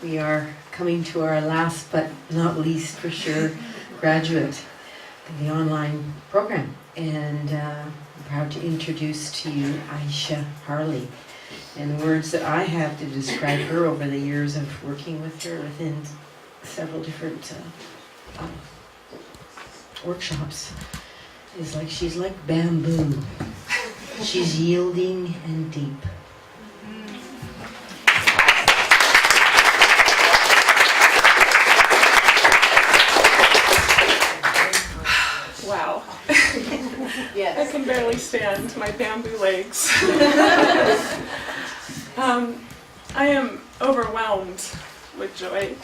We are coming to our last but not least for sure graduate of the online program, and I'm proud to introduce to you Aisha Harley. And the words that I have to describe her over the years of working with her within several different workshops is like she's like bamboo. She's yielding and deep. Wow. Yes. I can barely stand my bamboo legs. I am overwhelmed with joy,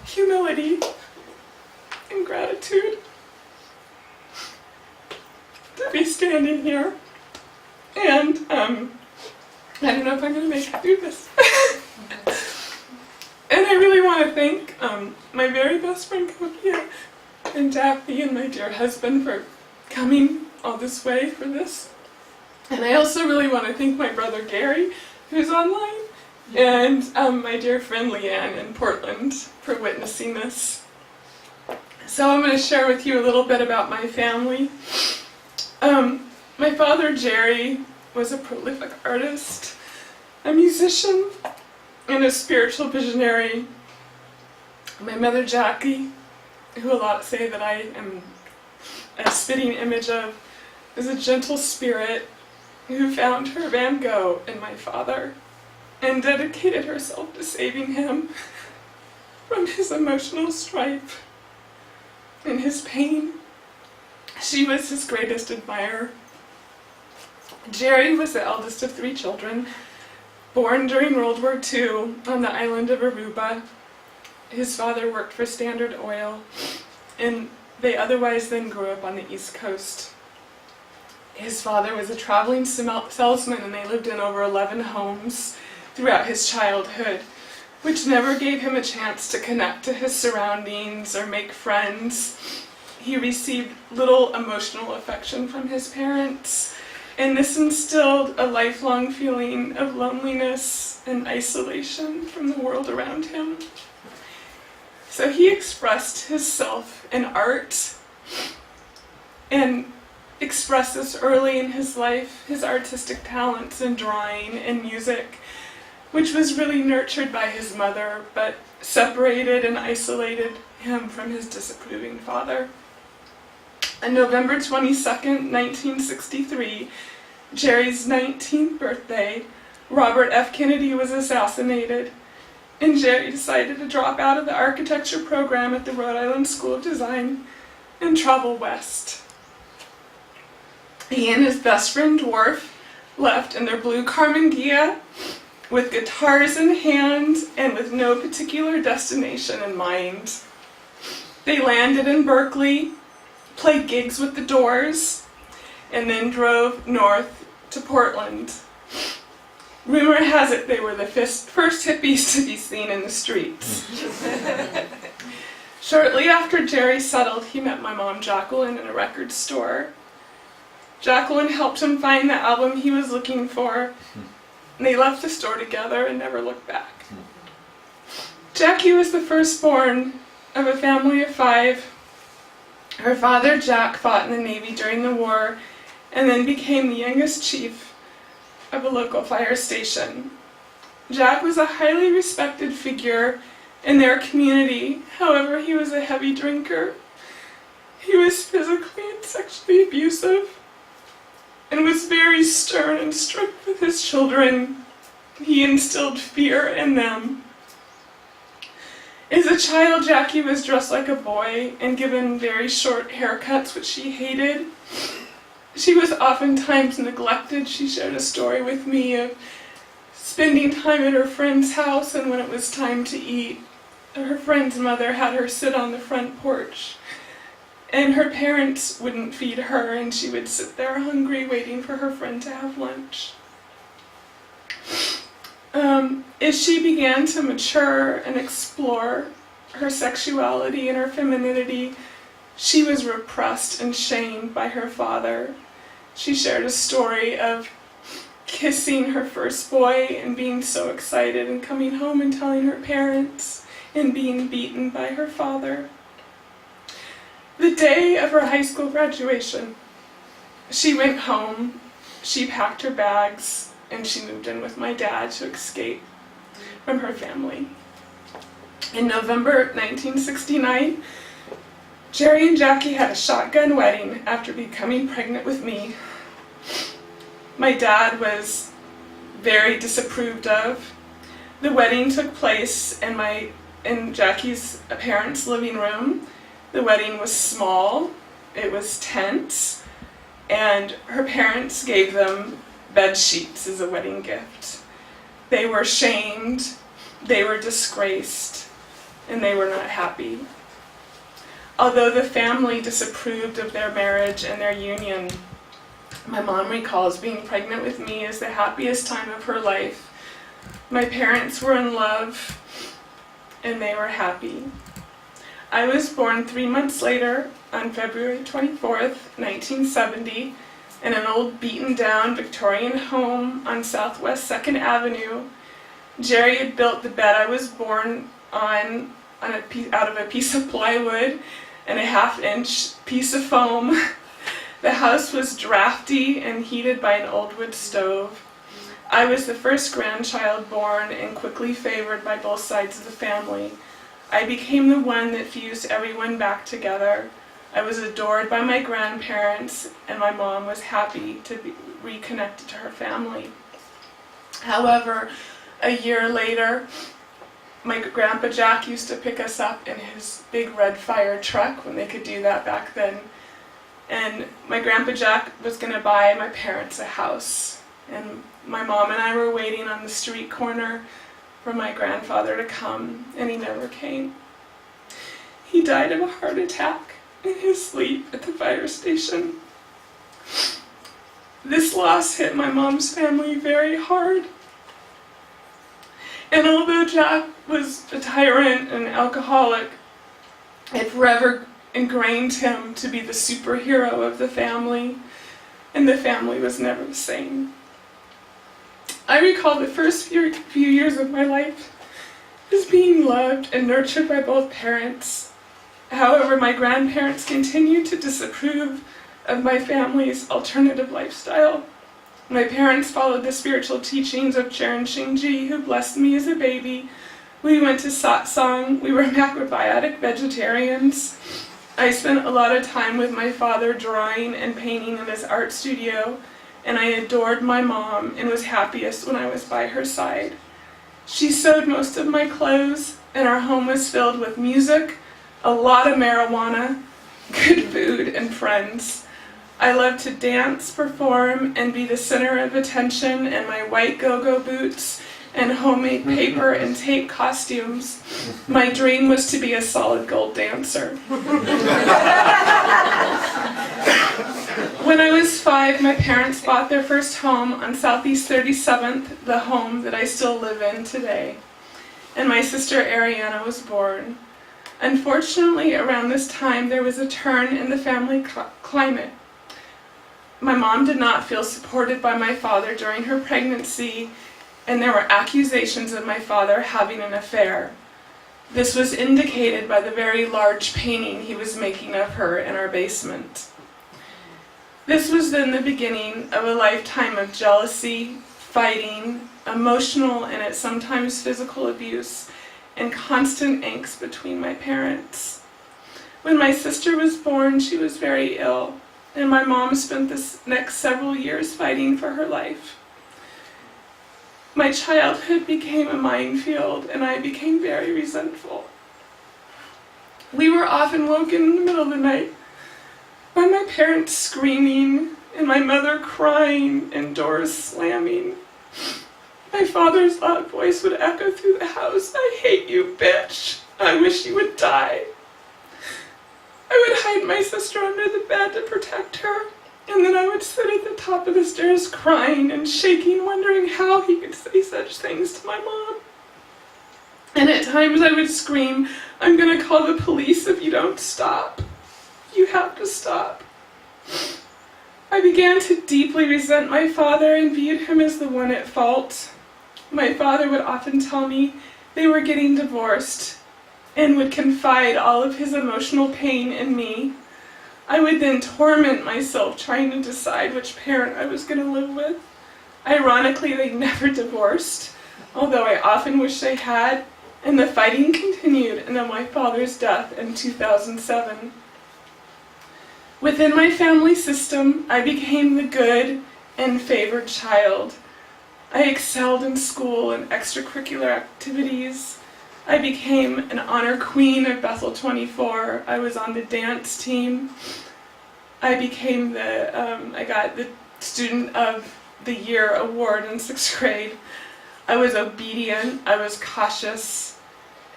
humility, and gratitude to be standing here. And I don't know if I'm going to make it through this. And I really want to thank my very best friend, Kokia, and Daphne, and my dear husband for coming all this way for this. And I also really want to thank my brother Gary, who's online, and my dear friend Leanne in Portland for witnessing this. So I'm going to share with you a little bit about my family. My father Jerry was a prolific artist, a musician, and a spiritual visionary. My mother Jackie, who a lot say that I am a spitting image of, is a gentle spirit who found her Van Gogh in my father and dedicated herself to saving him from his emotional strife and his pain. She was his greatest admirer. Jerry was the eldest of 3 children, born during World War II on the island of Aruba. His father worked for Standard Oil, and they otherwise then grew up on the East Coast. His father was a traveling salesman, and they lived in over 11 homes throughout his childhood, which never gave him a chance to connect to his surroundings or make friends. He received little emotional affection from his parents, and this instilled a lifelong feeling of loneliness and isolation from the world around him. So he expressed himself in art, and expressed this early in his life, his artistic talents in drawing and music, which was really nurtured by his mother, but separated and isolated him from his disapproving father. On November 22nd, 1963, Jerry's 19th birthday, Robert F. Kennedy was assassinated, and Jerry decided to drop out of the architecture program at the Rhode Island School of Design and travel west. He and his best friend Dwarf left in their blue Carmen Ghia with guitars in hand and with no particular destination in mind. They landed in Berkeley, played gigs with the Doors, and then drove north to Portland. Rumor has it they were the first hippies to be seen in the streets. Shortly after Jerry settled, he met my mom Jacqueline in a record store. Jacqueline helped him find the album he was looking for, and they left the store together and never looked back. Jackie was the firstborn of a family of 5. Her father, Jack, fought in the Navy during the war and then became the youngest chief of a local fire station. Jack was a highly respected figure in their community. However, he was a heavy drinker. He was physically and sexually abusive and was very stern and strict with his children. He instilled fear in them. As a child, Jackie was dressed like a boy and given very short haircuts, which she hated. She was oftentimes neglected. She shared a story with me of spending time at her friend's house, and when it was time to eat, her friend's mother had her sit on the front porch, and her parents wouldn't feed her, and she would sit there hungry waiting for her friend to have lunch. As she began to mature and explore her sexuality and her femininity, she was repressed and shamed by her father. She shared a story of kissing her first boy and being so excited and coming home and telling her parents and being beaten by her father. The day of her high school graduation, she went home, she packed her bags, and she moved in with my dad to escape from her family. In November 1969, Jerry and Jackie had a shotgun wedding after becoming pregnant with me. My dad was very disapproved of. The wedding took place in Jackie's parents' living room. The wedding was small, it was tense, and her parents gave them bed sheets as a wedding gift. They were shamed, they were disgraced, and they were not happy. Although the family disapproved of their marriage and their union, my mom recalls being pregnant with me as the happiest time of her life. My parents were in love, and they were happy. I was born 3 months later, on February 24th, 1970, in an old beaten-down Victorian home on Southwest 2nd Avenue. Jerry had built the bed I was born on out of a piece of plywood and a half-inch piece of foam. The house was drafty and heated by an old wood stove. I was the first grandchild born and quickly favored by both sides of the family. I became the one that fused everyone back together. I was adored by my grandparents, and my mom was happy to be reconnected to her family. However, a year later, my Grandpa Jack used to pick us up in his big red fire truck when they could do that back then. And my Grandpa Jack was going to buy my parents a house. And my mom and I were waiting on the street corner for my grandfather to come, and he never came. He died of a heart attack in his sleep at the fire station. This loss hit my mom's family very hard. And although Jack was a tyrant and alcoholic, it forever ingrained him to be the superhero of the family, and the family was never the same. I recall the first few years of my life as being loved and nurtured by both parents. However, my grandparents continued to disapprove of my family's alternative lifestyle. My parents followed the spiritual teachings of Charan Singh-ji, who blessed me as a baby. We went to satsang. We were macrobiotic vegetarians. I spent a lot of time with my father drawing and painting in his art studio, and I adored my mom and was happiest when I was by her side. She sewed most of my clothes, and our home was filled with music, a lot of marijuana, good food, and friends. I loved to dance, perform, and be the center of attention in my white go-go boots and homemade paper and tape costumes. My dream was to be a solid gold dancer. When I was 5, my parents bought their first home on Southeast 37th, the home that I still live in today. And my sister Ariana was born. Unfortunately, around this time, there was a turn in the family climate. My mom did not feel supported by my father during her pregnancy, and there were accusations of my father having an affair. This was indicated by the very large painting he was making of her in our basement. This was then the beginning of a lifetime of jealousy, fighting, emotional and at sometimes physical abuse, and constant angst between my parents. When my sister was born, she was very ill, and my mom spent the next several years fighting for her life. My childhood became a minefield, and I became very resentful. We were often woken in the middle of the night by my parents screaming, and my mother crying, and doors slamming. My father's loud voice would echo through the house, "I hate you, bitch. I wish you would die." I would hide my sister under the bed to protect her, and then I would sit at the top of the stairs crying and shaking, wondering how he could say such things to my mom. And at times I would scream, "I'm gonna call the police if you don't stop. You have to stop." I began to deeply resent my father and viewed him as the one at fault. My father would often tell me they were getting divorced and would confide all of his emotional pain in me. I would then torment myself trying to decide which parent I was going to live with. Ironically, they never divorced, although I often wish they had, and the fighting continued until my father's death in 2007. Within my family system, I became the good and favored child. I excelled in school and extracurricular activities. I became an honor queen of Bethel 24. I was on the dance team. I became I got the Student of the Year award in 6th grade. I was obedient, I was cautious,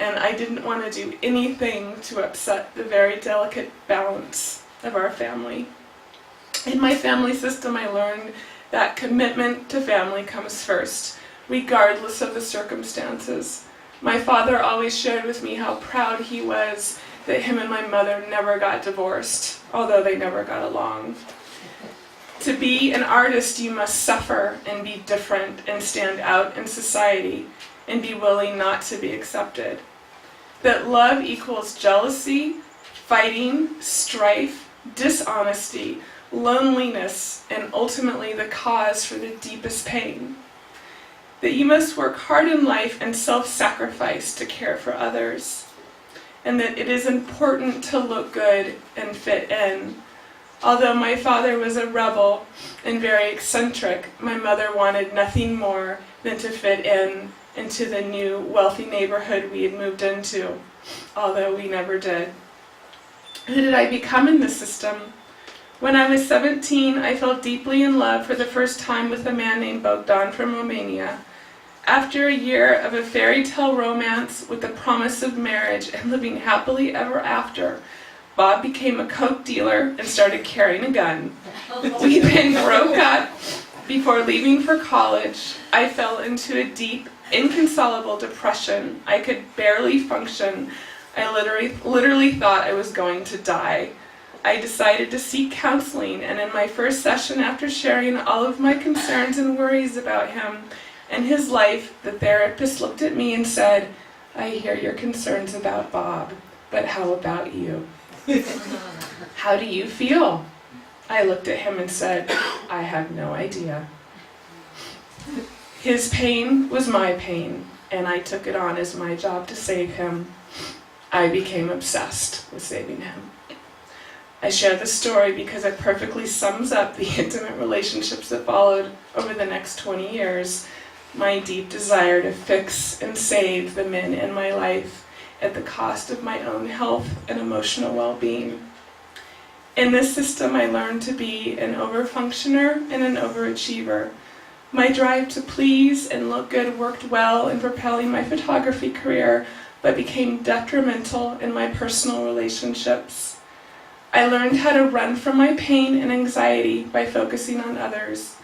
and I didn't want to do anything to upset the very delicate balance of our family. In my family system, I learned that commitment to family comes first, regardless of the circumstances. My father always shared with me how proud he was that him and my mother never got divorced, although they never got along. To be an artist, you must suffer and be different and stand out in society and be willing not to be accepted. That love equals jealousy, fighting, strife, dishonesty, loneliness, and ultimately the cause for the deepest pain. That you must work hard in life and self-sacrifice to care for others. And that it is important to look good and fit in. Although my father was a rebel and very eccentric, my mother wanted nothing more than to fit in into the new wealthy neighborhood we had moved into, although we never did. Who did I become in this system? When I was 17, I fell deeply in love for the first time with a man named Bogdan from Romania. After a year of a fairy tale romance with the promise of marriage and living happily ever after, Bob became a coke dealer and started carrying a gun. We then broke up. Before leaving for college, I fell into a deep, inconsolable depression. I could barely function. I literally thought I was going to die. I decided to seek counseling, and in my first session, after sharing all of my concerns and worries about him and his life, the therapist looked at me and said, "I hear your concerns about Bob, but how about you? How do you feel?" I looked at him and said, "I have no idea." His pain was my pain, and I took it on as my job to save him. I became obsessed with saving him. I share this story because it perfectly sums up the intimate relationships that followed over the next 20 years, my deep desire to fix and save the men in my life at the cost of my own health and emotional well-being. In this system, I learned to be an overfunctioner and an overachiever. My drive to please and look good worked well in propelling my photography career, but became detrimental in my personal relationships. I learned how to run from my pain and anxiety by focusing on others.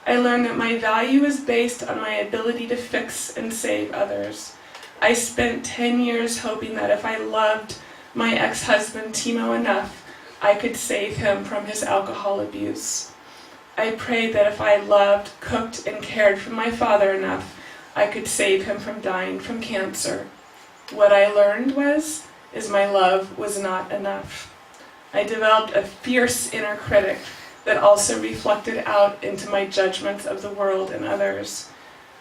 I learned that my value is based on my ability to fix and save others. I spent 10 years hoping that if I loved my ex-husband Timo enough, I could save him from his alcohol abuse. I prayed that if I loved, cooked, and cared for my father enough, I could save him from dying from cancer. What I learned is my love was not enough. I developed a fierce inner critic that also reflected out into my judgments of the world and others.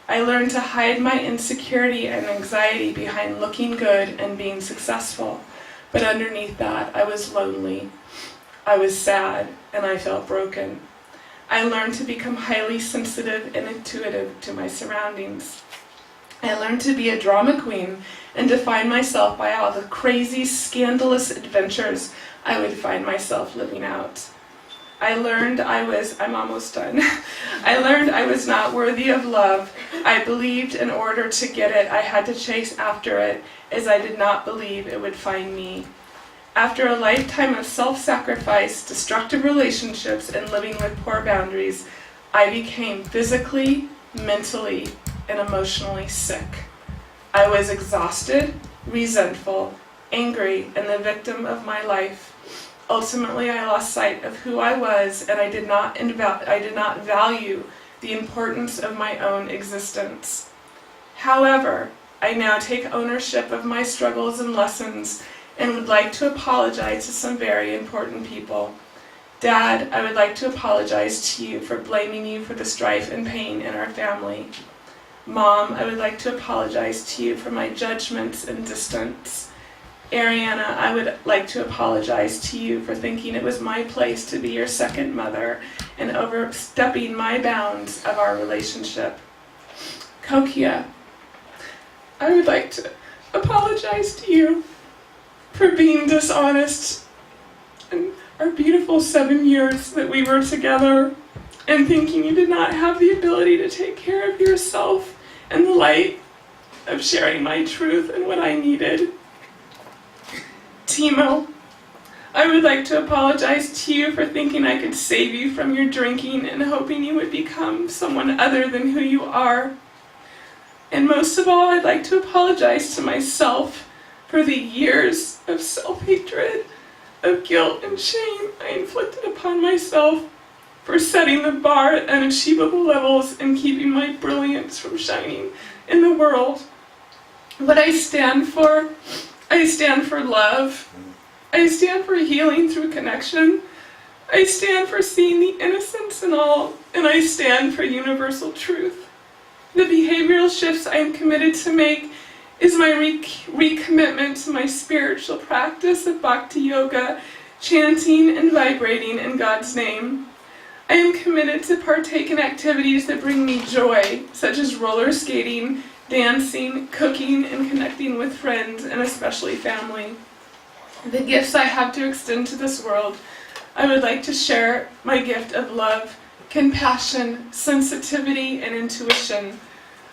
I learned to hide my insecurity and anxiety behind looking good and being successful, but underneath that, I was lonely. I was sad, and I felt broken. I learned to become highly sensitive and intuitive to my surroundings. I learned to be a drama queen and define myself by all the crazy, scandalous adventures I would find myself living out. I learned I'm almost done. I learned I was not worthy of love. I believed in order to get it, I had to chase after it, as I did not believe it would find me. After a lifetime of self-sacrifice, destructive relationships, and living with poor boundaries, I became physically, mentally, and emotionally sick. I was exhausted, resentful, angry, and the victim of my life. Ultimately, I lost sight of who I was, and I did not value the importance of my own existence. However, I now take ownership of my struggles and lessons and would like to apologize to some very important people. Dad, I would like to apologize to you for blaming you for the strife and pain in our family. Mom, I would like to apologize to you for my judgments and distance. Ariana, I would like to apologize to you for thinking it was my place to be your second mother and overstepping my bounds of our relationship. Kokia, I would like to apologize to you for being dishonest in our beautiful 7 years that we were together and thinking you did not have the ability to take care of yourself in the light of sharing my truth and what I needed. Timo, I would like to apologize to you for thinking I could save you from your drinking and hoping you would become someone other than who you are. And most of all, I'd like to apologize to myself for the years of self-hatred, of guilt and shame I inflicted upon myself, for setting the bar at unachievable levels and keeping my brilliance from shining in the world. What I stand for love. I stand for healing through connection. I stand for seeing the innocence in all, and I stand for universal truth. The behavioral shifts I am committed to make is my recommitment to my spiritual practice of bhakti yoga, chanting and vibrating in God's name. I am committed to partake in activities that bring me joy, such as roller skating, dancing, cooking, and connecting with friends, and especially family. The gifts I have to extend to this world, I would like to share my gift of love, compassion, sensitivity, and intuition.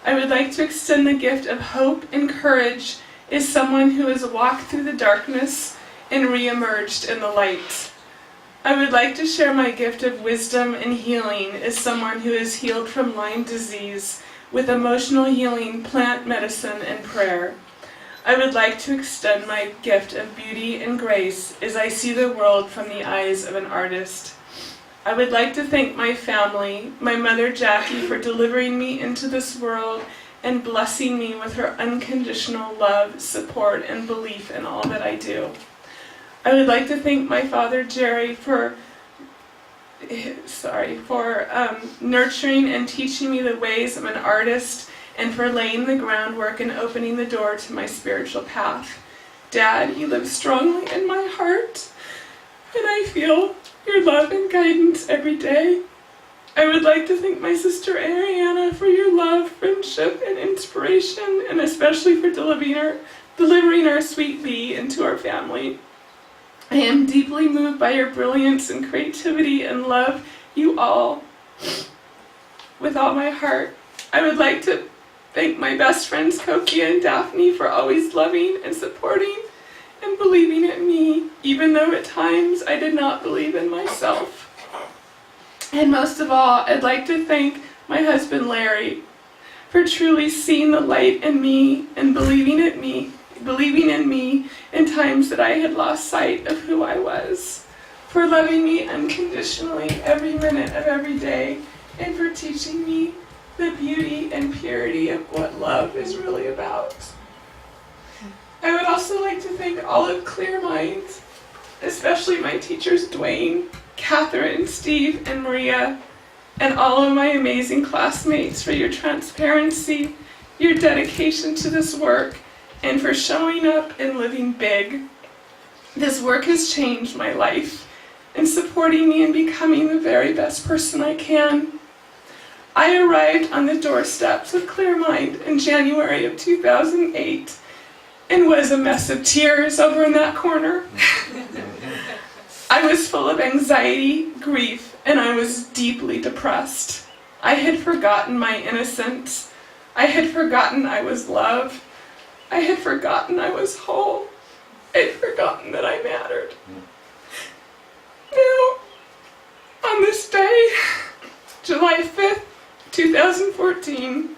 I would like to extend the gift of hope and courage as someone who has walked through the darkness and re-emerged in the light. I would like to share my gift of wisdom and healing as someone who is healed from Lyme disease with emotional healing, plant medicine, and prayer. I would like to extend my gift of beauty and grace as I see the world from the eyes of an artist. I would like to thank my family, my mother Jackie, for delivering me into this world and blessing me with her unconditional love, support, and belief in all that I do. I would like to thank my father Jerry for nurturing and teaching me the ways of an artist and for laying the groundwork and opening the door to my spiritual path. Dad, you live strongly in my heart, and I feel your love and guidance every day. I would like to thank my sister Ariana for your love, friendship, and inspiration, and especially for delivering our sweet bee into our family. I am deeply moved by your brilliance and creativity and love you all with all my heart. I would like to thank my best friends Kokia and Daphne for always loving and supporting and believing in me, even though at times I did not believe in myself. And most of all, I'd like to thank my husband Larry for truly seeing the light in me and believing in me in times that I had lost sight of who I was, for loving me unconditionally every minute of every day, and for teaching me the beauty and purity of what love is really about. I would also like to thank all of Clear Minds, especially my teachers Dwayne, Catherine, Steve, and Maria, and all of my amazing classmates for your transparency, your dedication to this work, and for showing up and living big. This work has changed my life and supporting me in becoming the very best person I can. I arrived on the doorsteps of Clear Mind in January of 2008 and was a mess of tears over in that corner. I was full of anxiety, grief, and I was deeply depressed. I had forgotten my innocence. I had forgotten I was loved. I had forgotten I was whole. I had forgotten that I mattered. Now, on this day, July 5th, 2014,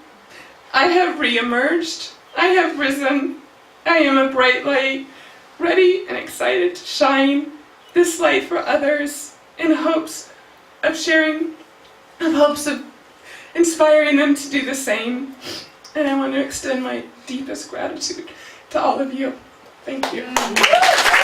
I have re-emerged. I have risen. I am a bright light, ready and excited to shine. this light for others in hopes of sharing, in hopes of inspiring them to do the same. And I want to extend my deepest gratitude to all of you. Thank you.